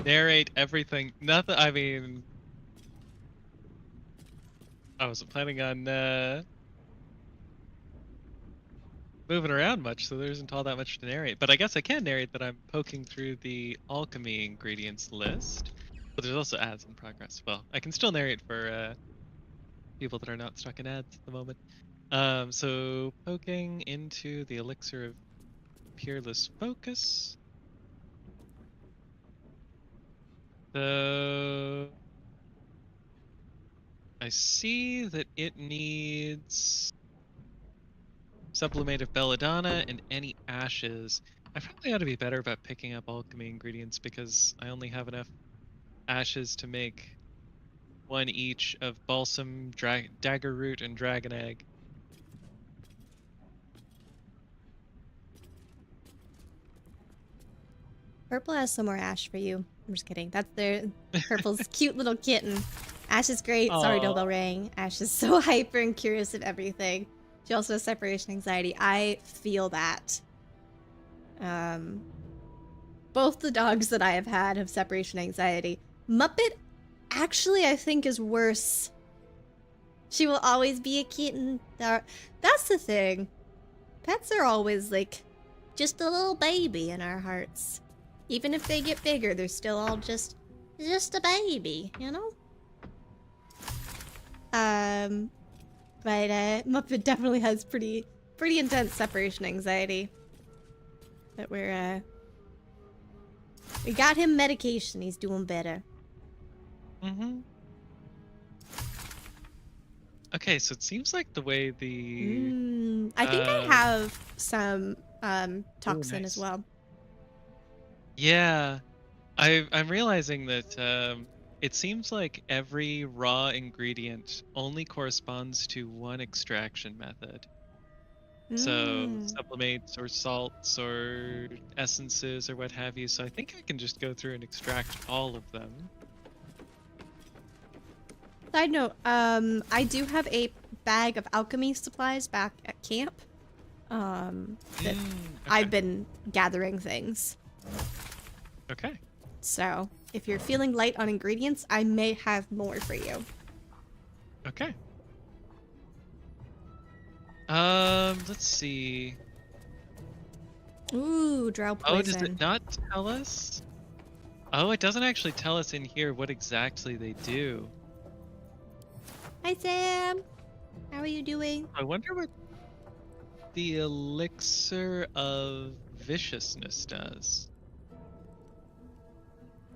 narrate everything. Nothing. I mean, I wasn't planning on moving around much, so there isn't all that much to narrate. But I guess I can narrate that I'm poking through the alchemy ingredients list. But there's also ads in progress. Well, I can still narrate for people that are not stuck in ads at the moment. So poking into the elixir of peerless focus. So I see that it needs sublimate of belladonna and any ashes. I probably ought to be better about picking up alchemy ingredients because I only have enough ashes to make one each of balsam, dagger root, and dragon egg. Purple has some more ash for you. I'm just kidding. That's their Purple's cute little kitten. Ash is great. Sorry, Aww. doorbell rang. Ash is so hyper and curious of everything. She also has separation anxiety. I feel that. Both the dogs that I have had have separation anxiety. Muppet, actually, I think is worse. She will always be a kitten. That's the thing. Pets are always like just a little baby in our hearts. Even if they get bigger, they're still all just a baby, you know? But Muppet definitely has pretty intense separation anxiety. But we got him medication. He's doing better. Mm-hmm. Okay, so it seems like the way the I think I have some toxin as nice. well. Yeah, I'm realizing that it seems like every raw ingredient only corresponds to one extraction method. So sublimates or salts or essences or what have you. So I think I can just go through and extract all of them. Side note, I do have a bag of alchemy supplies back at camp. That Okay. I've been gathering things. Okay. So, if you're feeling light on ingredients, I may have more for you. Okay. Let's see. Ooh, drow poison. Oh, does it not tell us? Oh, it doesn't actually tell us in here what exactly they do. Hi, Sam. How are you doing? I wonder what the elixir of viciousness does.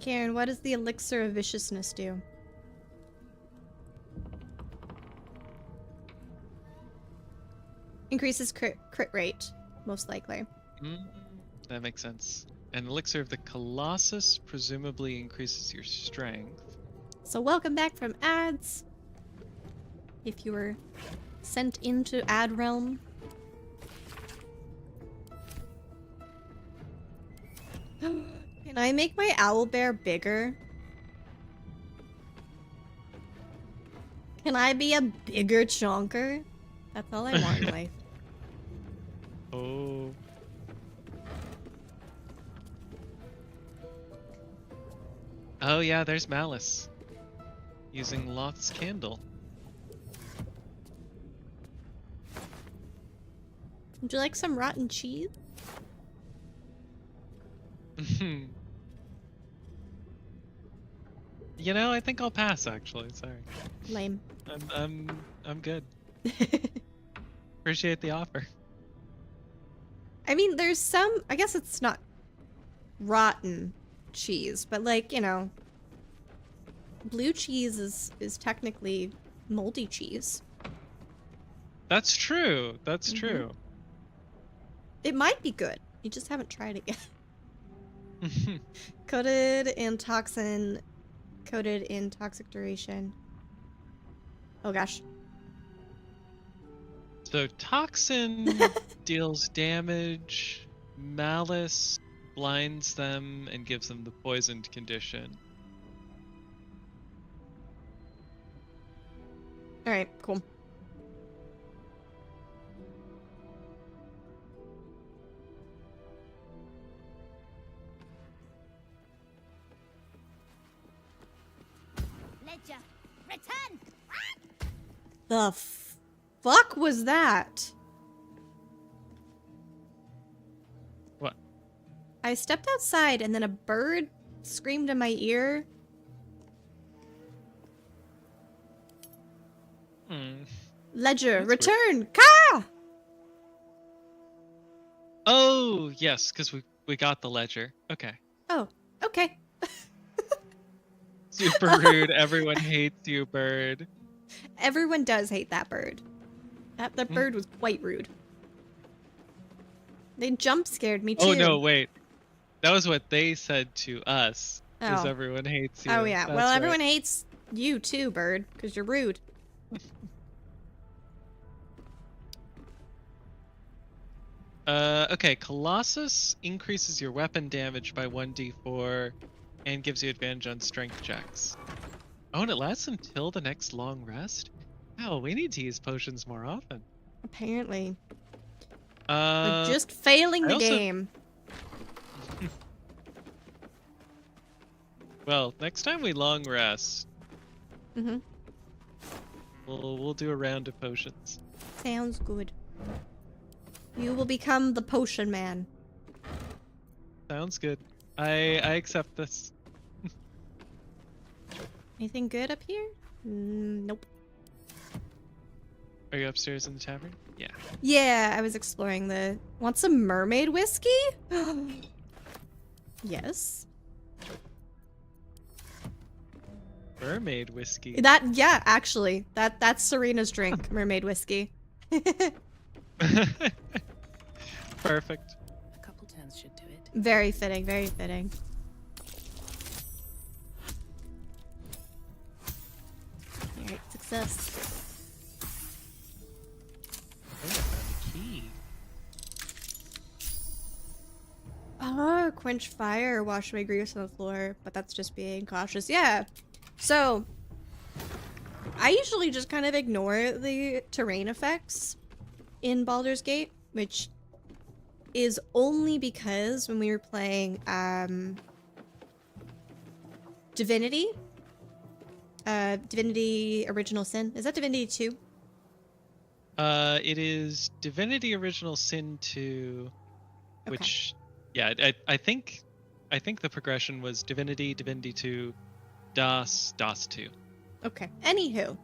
Karen, what does the elixir of viciousness do? Increases crit rate, most likely. That makes sense. An elixir of the Colossus presumably increases your strength. So welcome back from ads. If you were sent into ad realm. Can I make my owl bear bigger? Can I be a bigger chonker? That's all I want in life. Oh. Oh yeah, there's Malice. Using Loth's candle. Would you like some rotten cheese? You know, I think I'll pass actually. Sorry. Lame. I'm good. Appreciate the offer. I mean, there's some, I guess it's not rotten cheese, but like, you know, blue cheese is technically moldy cheese. That's true. That's true. It might be good. You just haven't tried it yet. Coated in toxin, coated in toxic duration. Oh gosh. So toxin deals damage, malice blinds them and gives them the poisoned condition. Alright, cool. creature. Return. The fuck was that? What? I stepped outside and then a bird screamed in my ear. Hmm. Ledger, That's return! Ka! Oh, yes, because we got the ledger. Okay. Oh, okay. Super rude. Everyone hates you, bird. Everyone does hate that bird. The bird was quite rude. They jump scared me too. Oh no, wait. That was what they said to us. Is Oh. everyone hates you. Oh yeah. That's Well, right. everyone hates you too, bird, because you're rude. Okay, Colossus increases your weapon damage by 1d4 and gives you advantage on strength checks. Oh, and it lasts until the next long rest? Wow, we need to use potions more often. Apparently. Uh, We're just failing I the also- game. Well, next time we long rest, Mm-hmm. we'll do a round of potions. Sounds good. You will become the potion man. Sounds good. I accept this. Anything good up here? Nope. Are you upstairs in the tavern? Yeah. Yeah, I was exploring the... Want some mermaid whiskey? Yes. Mermaid whiskey. Yeah, actually. That's Serena's drink, mermaid whiskey. Perfect. A couple turns should do it. Very fitting, very fitting. Alright, success. Oh, I found a key. Quench fire, wash away griefs on the floor, but that's just being cautious. Yeah. So, I usually just kind of ignore the terrain effects in Baldur's Gate, which is only because when we were playing Divinity, Divinity Original Sin. Is that Divinity 2? It is Divinity Original Sin 2, which, yeah, I think the progression was Divinity, Divinity 2, DOS 2. Okay. Anywho.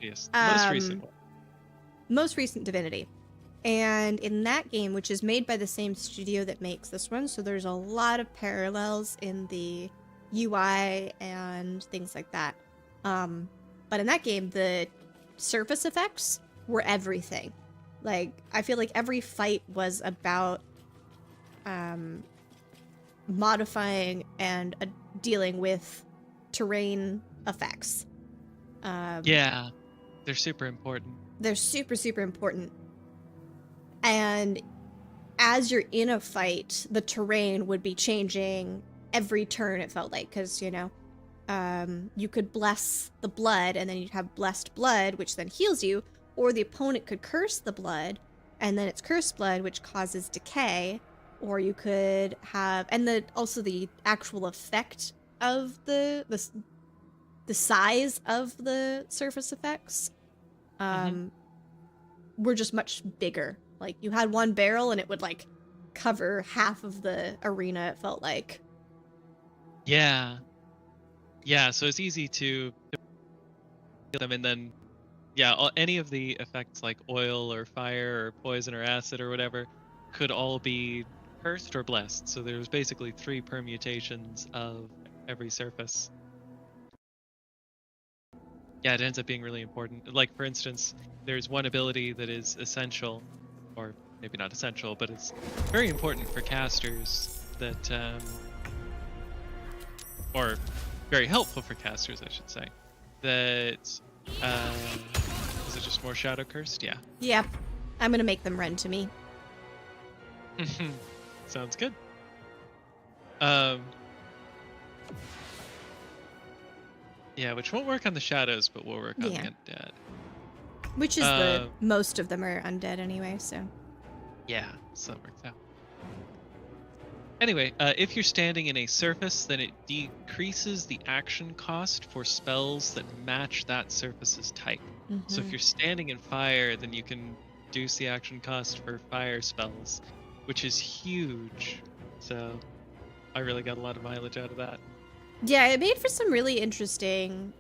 Yes, the most recent one. Most recent Divinity. And in that game, which is made by the same studio that makes this one, so there's a lot of parallels in the UI and things like that. But in that game, the surface effects were everything. Like, I feel like every fight was about modifying and dealing with terrain effects. Yeah, they're super important. They're super, super important. And as you're in a fight, the terrain would be changing every turn, it felt like, because, you know, you could bless the blood, and then you'd have blessed blood, which then heals you, or the opponent could curse the blood, and then it's cursed blood, which causes decay, or you could have, and also the actual effect of the size of the surface effects were just much bigger. Like, you had one barrel and it would, like, cover half of the arena, it felt like. Yeah. Yeah, so it's easy to kill them, and then, yeah, any of the effects like oil or fire or poison or acid or whatever could all be cursed or blessed. So there's basically 3 permutations of every surface. Yeah, it ends up being really important. Like, for instance, there's one ability that is essential, or maybe not essential, but it's very important for casters that, or very helpful for casters, I should say, that, is it just more Shadow Cursed? Yeah. Yep. I'm gonna make them run to me. Sounds good. Yeah, which won't work on the shadows, but will work on the undead. Which is most of them are undead anyway, so. Yeah, so that works out. Anyway, if you're standing in a surface, then it decreases the action cost for spells that match that surface's type. So if Mhm. you're standing in fire, then you can reduce the action cost for fire spells, which is huge. So I really got a lot of mileage out of that. Yeah, it made for some really interesting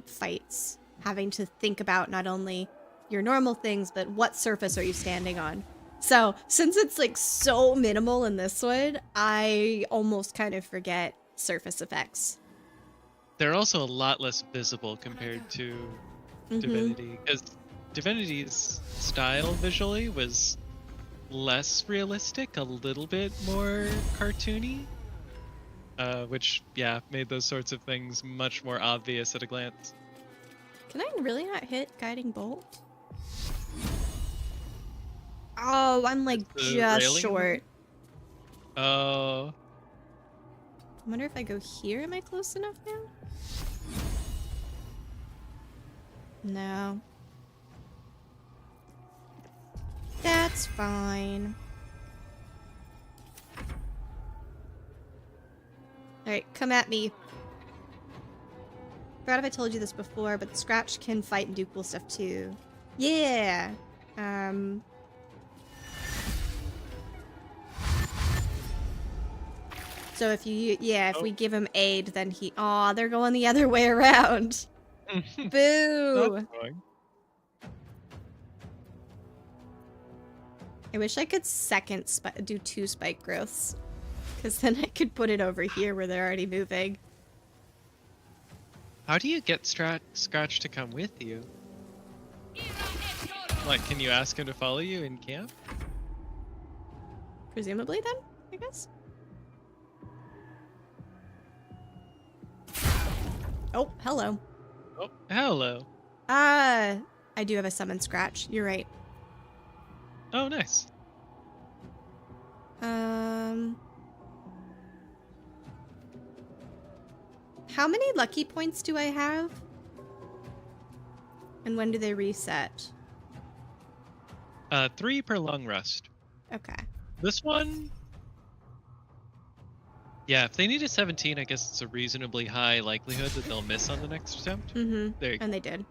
fights, having to think about not only your normal things, but what surface are you standing on. So, since it's like so minimal in this one, I almost kind of forget surface effects. They're also a lot less visible compared to Mm-hmm. Divinity, because Divinity's style visually was less realistic, a little bit more cartoony. Which, yeah, made those sorts of things much more obvious at a glance. Can I really not hit Guiding Bolt? Oh, I'm Is like the just railing in the way? short. Oh, I wonder if I go here, am I close enough now? No. That's fine. Alright, come at me. Forgot if I told you this before, but Scratch can fight and do cool stuff too. Yeah! So if you, yeah, if oh. we give him aid, then he, aw, they're going the other way around. That's Boo! annoying. I wish I could do 2 spike growths. Because then I could put it over here where they're already moving. How do you get Scratch to come with you? Like, can you ask him to follow you in camp? Presumably then, I guess? Oh, hello. Oh, hello. I do have a summon Scratch. You're right. Oh, nice. How many lucky points do I have? And when do they reset? 3 per long rest. Okay. This one... Yeah, if they need a 17, I guess it's a reasonably high likelihood that they'll miss on the next attempt. Mm-hmm. There you go. And they did.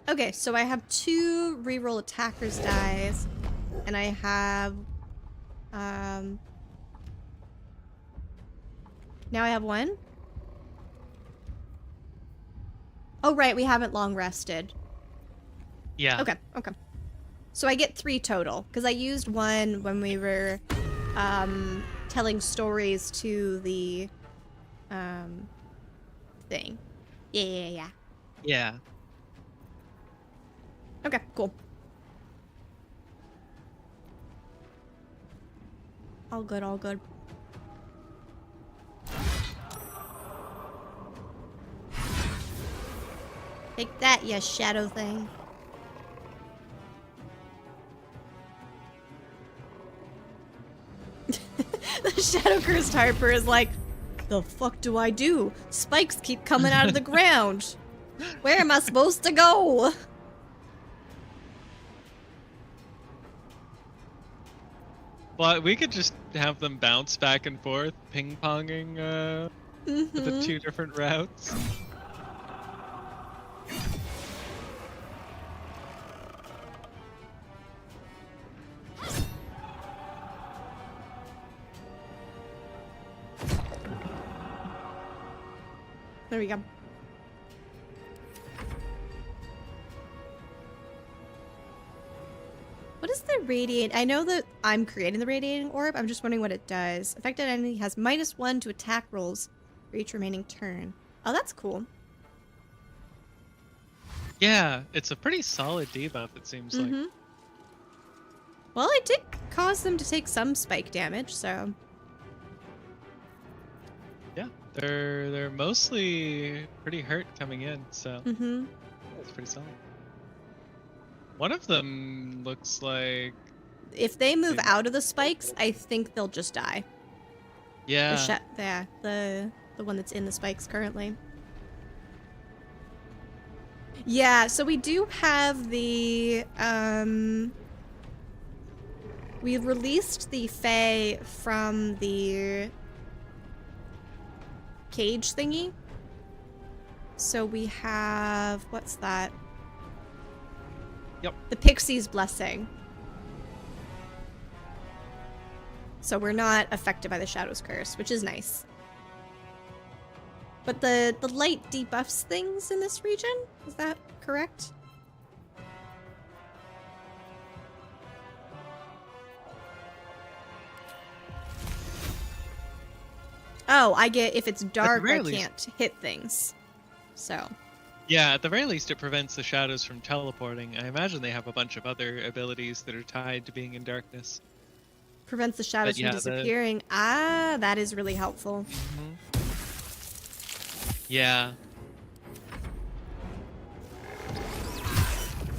Okay, so I have 2 reroll attackers dies, and I have, now I have 1? Oh, right, we haven't long rested. Yeah. Okay, okay. So I get 3 total, because I used 1 when we were, telling stories to the, thing. Yeah. Yeah. Okay, cool. All good, all good. Take that, you shadow thing. The shadow cursed Harper is like, the fuck do I do? Spikes keep coming out of the ground. Where am I supposed to go? Well, we could just have them bounce back and forth, ping-ponging the 2 different routes. There we go. What is the radiate? I know that I'm creating the radiating orb. I'm just wondering what it does. Affected enemy has -1 to attack rolls for each remaining turn. Oh, that's cool. Yeah, it's a pretty solid debuff, it seems like. Well, it did cause them to take some spike damage, so... Yeah, they're mostly pretty hurt coming in, so that's pretty solid. One of them looks like... If they move out of the spikes, I think they'll just die. Yeah. The one that's in the spikes currently. Yeah, so we do have the, we released the Fae from the cage thingy. So we have, what's that? Yep. The Pixie's Blessing. So we're not affected by the Shadow's Curse, which is nice. But the light debuffs things in this region, is that correct? Oh, I get if it's dark, I can't hit things. So. Yeah, at the very least, it prevents the shadows from teleporting. I imagine they have a bunch of other abilities that are tied to being in darkness. Prevents the shadows from disappearing. Ah, that is really helpful. Yeah.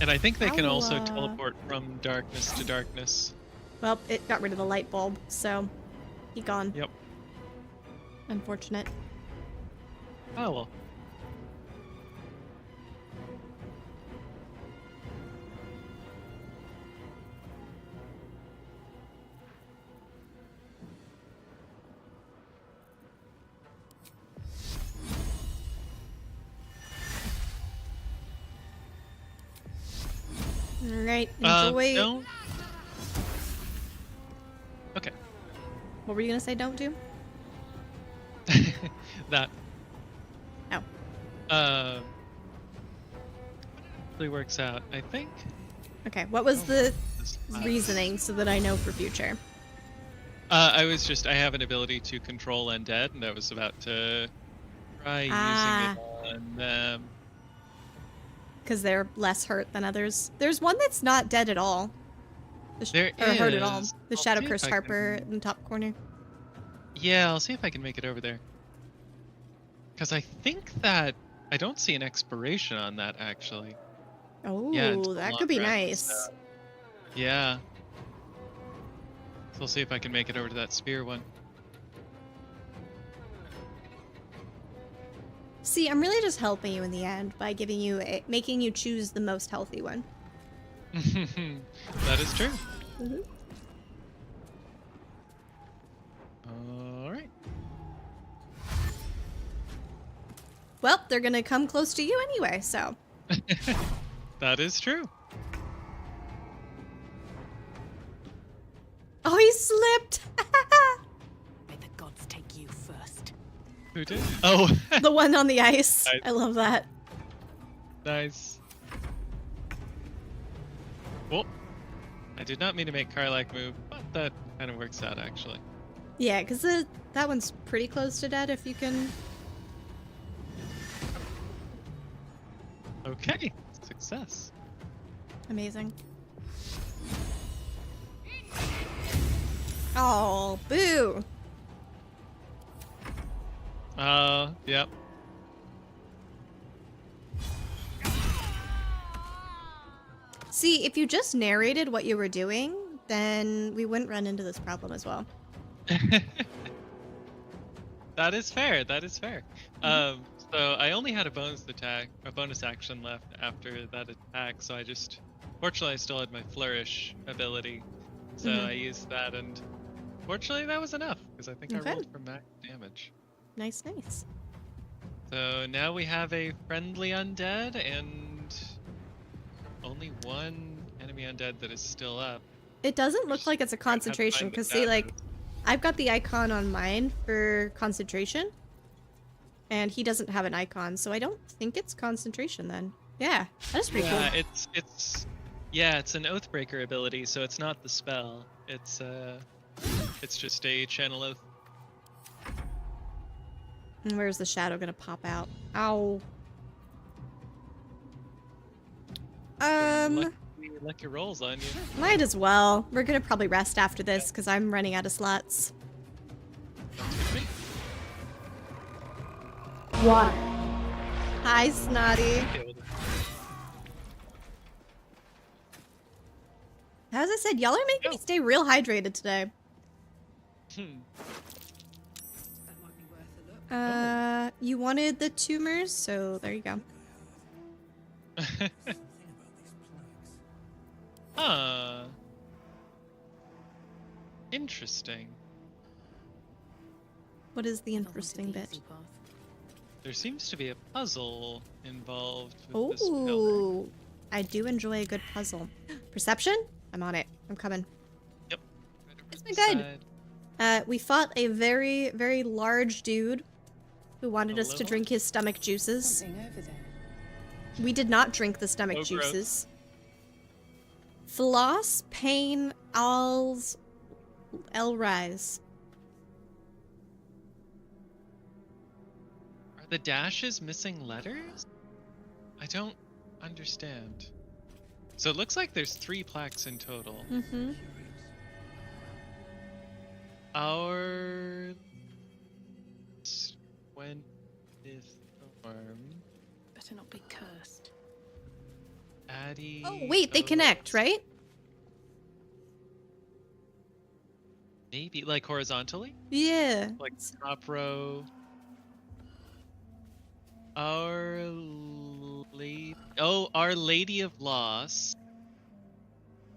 And I think they can also teleport from darkness to darkness. Well, it got rid of the light bulb, so he gone. Yep. Unfortunate. Oh, well. Alright, enjoy. Don't. Okay. What were you gonna say don't do? That. Oh. Really works out, I think. Okay, what was the reasoning so that I know for future? I have an ability to control undead, and I was about to try using it on them. Because they're less hurt than others. There's one that's not dead at all. Hurt at all. The Shadow Curse Harper in the top corner. Yeah, I'll see if I can make it over there. Because I think that I don't see an expiration on that, actually. Oh, yeah, that could be nice. Yeah. So I'll see if I can make it over to that spear one. See, I'm really just helping you in the end by giving you making you choose the most healthy one. That is true. All right. Well, they're gonna come close to you anyway, so. That is true. Oh, he slipped! May the gods take you first. Who did? Oh. The one on the ice. Nice. I love that. Nice. Well, I did not mean to make Karlak move, but that kind of works out, actually. Yeah, because that one's pretty close to dead if you can... Okay. Success. Amazing. Oh, boo! Yep. See, if you just narrated what you were doing, then we wouldn't run into this problem as well. That is fair. That is fair. So I only had a bonus action left after that attack. So fortunately, I still had my flourish ability. So I used that, and fortunately, that was enough because I think I rolled for max damage. Nice, nice. So now we have a friendly undead and only one enemy undead that is still up. It doesn't look like it's a concentration because see, like, I've got the icon on mine for concentration, and he doesn't have an icon, so I don't think it's concentration then. Yeah, that's pretty cool. It's an Oathbreaker ability, so it's not the spell. It's just a channel oath. And where's the shadow gonna pop out? Ow. Lucky rolls on you. Might as well. We're gonna probably rest after this because I'm running out of slots. Water. Hi, Snotty. As I said, y'all are making me stay real hydrated today. You wanted the tumors, so there you go. Huh. Interesting. What is the I wanted interesting the bit? easy path. There seems to be a puzzle involved with this pillar. Oh, I do enjoy a good puzzle. Perception? I'm on it. I'm coming. Yep. It's Right been over good. the side. We fought a very, very large dude who wanted us to Hello? drink his stomach juices. Something over there. We did not drink the stomach Oh, gross. juices. Floss, pain, alls, rise. Are the dashes missing letters? I don't understand. So it looks like there's 3 plaques in total. Mm-hmm. Our 20th storm. Better not be cursed. Addie. Oh, wait, they connect, right? Maybe like horizontally, Yeah. like top row. Our Lady. Oh, Our Lady of Loss.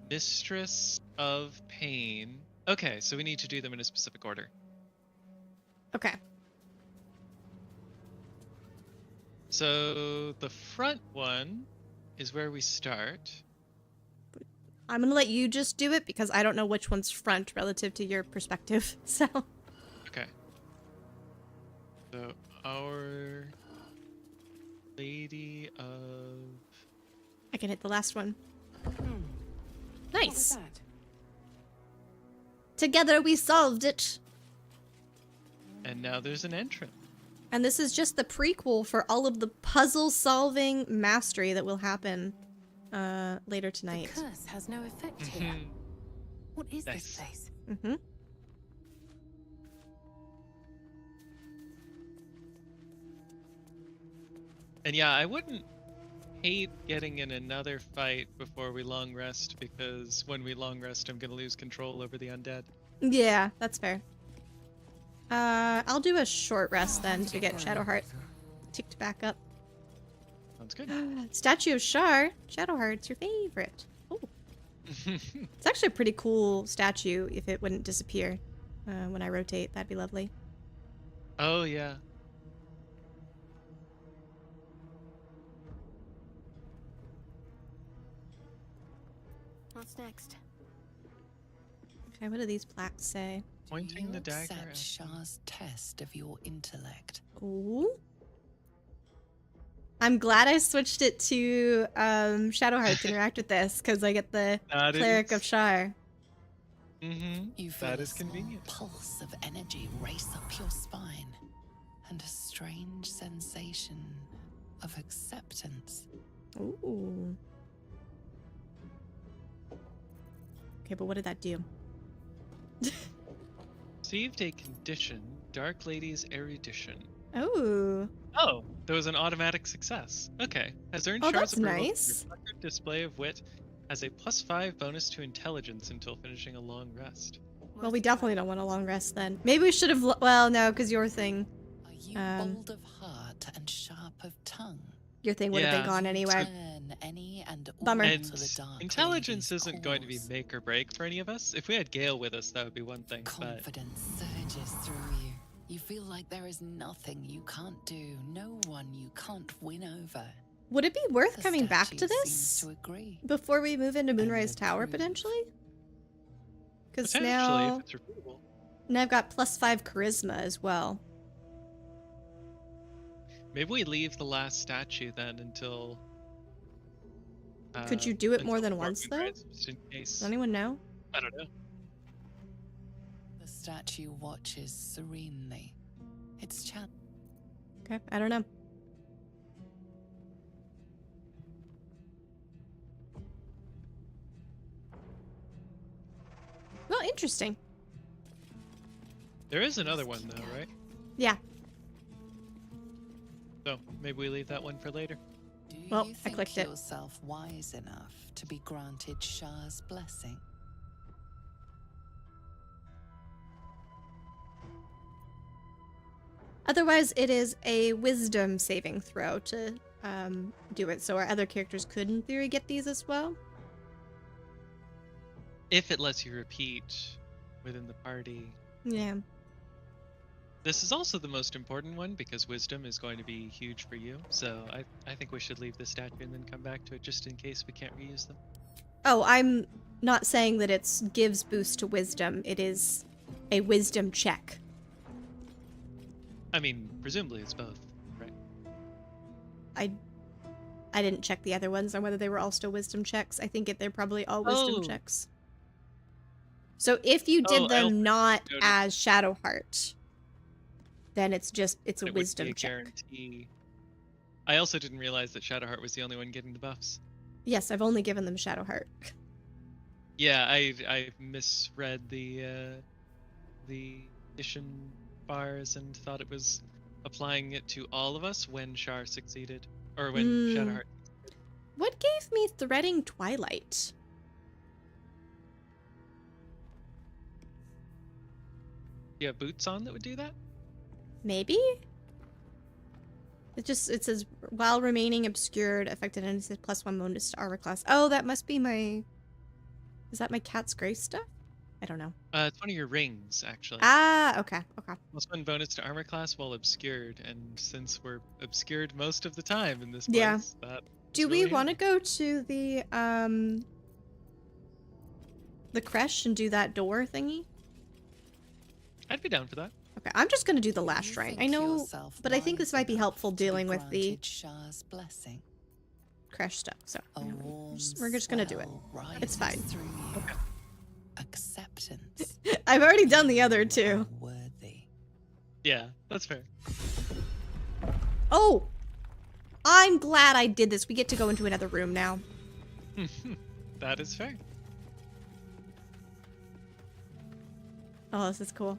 Mistress of Pain. Okay, so we need to do them in a specific order. Okay. So the front one is where we start. I'm gonna let you just do it because I don't know which one's front relative to your perspective. So. Okay. So Our Lady of... I can hit the last one. What was Nice. that? Together we solved it. And now there's an entrance. And this is just the prequel for all of the puzzle-solving mastery that will happen later tonight. The curse has no effect here. Mhm. What is Nice. this place? Mm-hmm. And yeah, I wouldn't hate getting in another fight before we long rest, because when we long rest, I'm gonna lose control over the undead. Yeah, that's fair. I'll do a short rest then to get Shadowheart ticked back up. Sounds good. Statue of Shar. Shadowheart's your favorite. Oh, it's actually a pretty cool statue if it wouldn't disappear when I rotate. That'd be lovely. Oh yeah. What's next? Okay, what do these plaques say? Pointing Do the you dagger accept at... Shah's test of your intellect? Ooh. I'm glad I switched it to Shadowheart to interact with this, because I get the That Cleric is- of Shar. Mm-hmm. You feel That a is small convenient. pulse of energy race up your spine, and a strange sensation of acceptance. Ooh. Okay, but what did that do? Received a condition, Dark Lady's erudition. Oh. Oh, there was an automatic success. Okay. Has earned Oh, shards that's of approval. nice. Your record display of wit has a +5 bonus to intelligence until finishing a long rest. Well, we definitely don't want a long rest then. Maybe we should have. Well, no, because your thing Are you bold of heart and sharp of tongue? would have been Yeah. gone anyway. Turn any and all Bummer. And to the dark intelligence lady's isn't going to be cause. make or break for any of us. If we had Gale with us, that would be one thing. But Confidence surges through you. You feel like there is nothing you can't do, no one you can't win over. Would it be worth The coming back statue to seems this to agree. before we move into Moonrise would Tower approve. potentially? Because potentially, now, if it's repeatable. now I've got +5 charisma as well. Maybe we leave the last statue then until. Could you do it more until than before once, though? Moonrise, just in case. Does anyone know? I don't know. The statue watches serenely. Its chat. Okay, I don't know. Well, interesting. There is another one though, right? Yeah. So maybe we leave that one for later. Do Well, you I think clicked it. yourself wise enough to be granted Shah's blessing? Otherwise, it is a wisdom saving throw to do it, so our other characters could, in theory, get these as well. If it lets you repeat within the party. Yeah. This is also the most important one because wisdom is going to be huge for you. So I think we should leave the statue and then come back to it just in case we can't reuse them. Oh, I'm not saying that it gives boost to wisdom. It is a wisdom check. I mean, presumably it's both, right? I didn't check the other ones on whether they were all still wisdom checks. I think they're probably all wisdom checks. So if you did them not as Shadowheart, then it's a wisdom check. Guarantee. I also didn't realize that Shadowheart was the only one getting the buffs. Yes, I've only given them Shadowheart. Yeah, I misread the mission bars and thought it was applying it to all of us when Shar succeeded, or when Shadowheart. What gave me Threading Twilight? You have boots on that would do that? Maybe? It says, while remaining obscured, affected and it says +1 bonus to armor class. Oh, that must be my... Is that my Cat's Grace stuff? I don't know. It's one of your rings, actually. Ah, okay. +1 bonus to armor class while obscured, and since we're obscured most of the time in this place, yeah. Do we really want to go to the creche and do that door thingy? I'd be down for that. Okay, I'm just gonna do the last shrine. I know, but I think this might be helpful dealing with the creche stuff. So we're just gonna do it. It's fine. Okay. Acceptance. I've already done the other two. Worthy. Yeah, that's fair. Oh, I'm glad I did this. We get to go into another room now. That is fair. Oh, this is cool.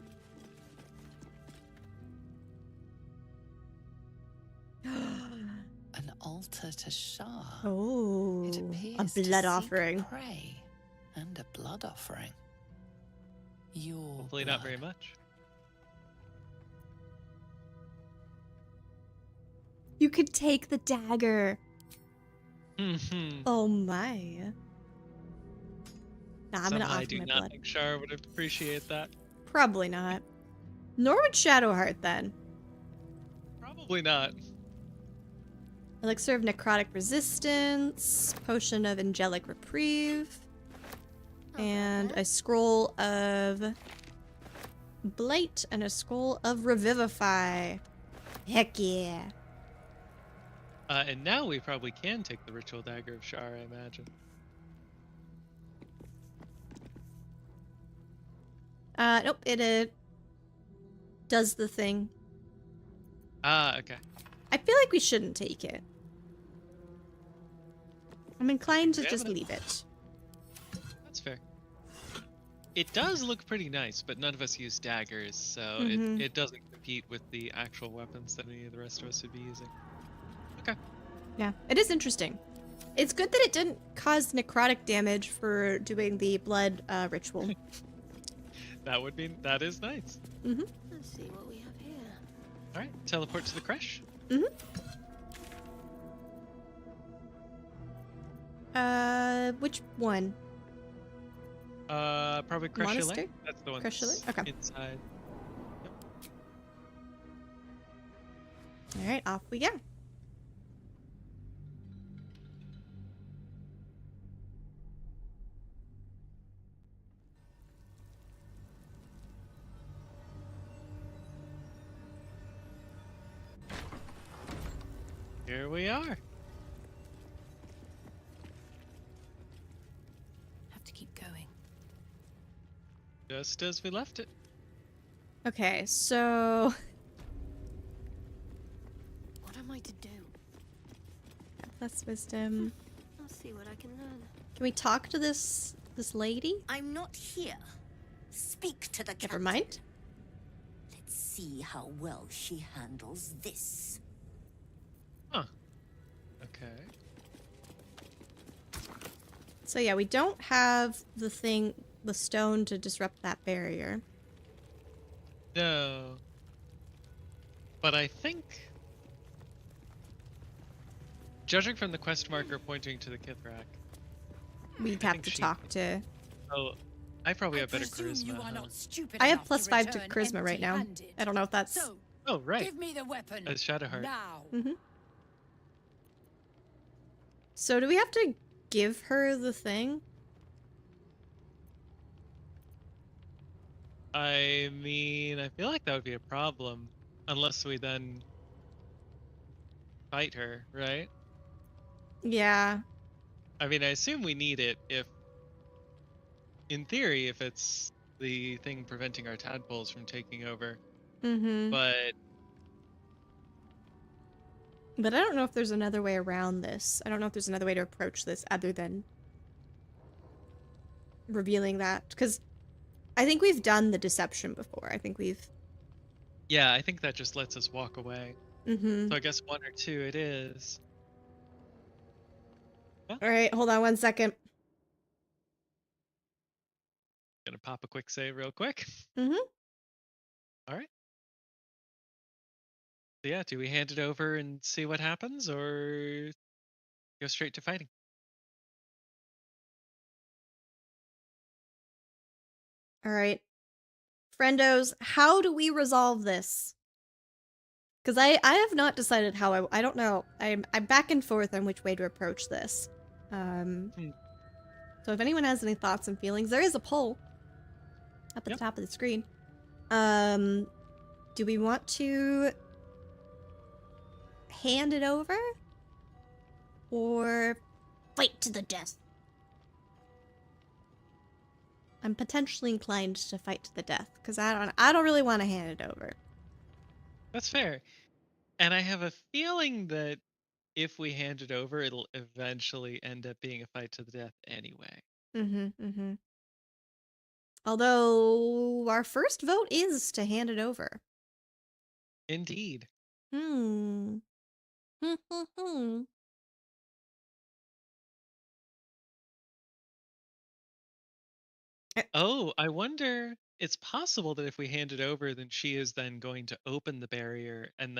An altar to Shah. Oh, It appears a blood to offering. seek prey and a blood offering. Your Hopefully blood. not very much. You could take the dagger. Mhm. Oh my. Nah, I'm gonna Somehow I offer do my not blood. think Shar would appreciate that. Probably not. Nor would Shadowheart then. Probably not. Elixir of Necrotic Resistance, Potion of Angelic Reprieve, and a Scroll of Blight and a Scroll of Revivify. Heck yeah. And now we probably can take the Ritual Dagger of Shar, I imagine. Nope, it does the thing. Ah, okay. I feel like we shouldn't take it. I'm inclined to Yeah, just but- leave it. That's fair. It does look pretty nice, but none of us use daggers, so Mhm. it doesn't compete with the actual weapons that any of the rest of us would be using. Okay. Yeah, it is interesting. It's good that it didn't cause necrotic damage for doing the blood ritual. That is nice. Mm-hmm. Let's see what we have here. Alright, teleport to the creche. Which one? Probably Creche Monastery? That's the one Creche that's okay. inside. Alright, off we go. Here we are. Have to keep going. Just as we left it. Okay, so... What am I to do? Plus wisdom. I'll see what I can learn. Can we talk to this lady? I'm not here. Speak to the Never captain. mind. Let's see how well she handles this. Huh. Okay. So yeah, we don't have the stone to disrupt that barrier. No. But I think Judging from the quest marker pointing to the Kithrak, We'd I have think to she. talk to. Oh, I probably I have better presume you charisma, are huh? not stupid I have enough to +5 to return charisma right now. empty-handed. I don't know if that's. So, Oh, right. give me the weapon As Shadowheart. now. Mhm. So do we have to give her the thing? I mean, I feel like that would be a problem unless we then fight her, right? Yeah. I mean, I assume we need it if, in theory, if it's the thing preventing our tadpoles from taking over. Mm-hmm. But But I don't know if there's another way around this. I don't know if there's another way to approach this other than revealing that. Because I think we've done the deception before. I think we've. yeah, I think that just lets us walk away. Mm-hmm. So I guess 1 or 2 it is. Well, All right, hold on 1 second. gonna pop a quick save real quick. Mm-hmm. All right. So yeah, do we hand it over and see what happens, or go straight to fighting? All right. Friendos, how do we resolve this? Because I have not decided how I don't know. I'm back and forth on which way to approach this. Hmm. So if anyone has any thoughts and feelings, there is a poll up at Yep. the top of the screen. Do we want to hand it over or fight to the death? I'm potentially inclined to fight to the death because I don't really want to hand it over. That's fair. And I have a feeling that if we hand it over, it'll eventually end up being a fight to the death anyway. Mm-hmm. Although our first vote is to hand it over. Indeed. Hmm. Oh, I wonder. It's possible that if we hand it over, then she is then going to open the barrier and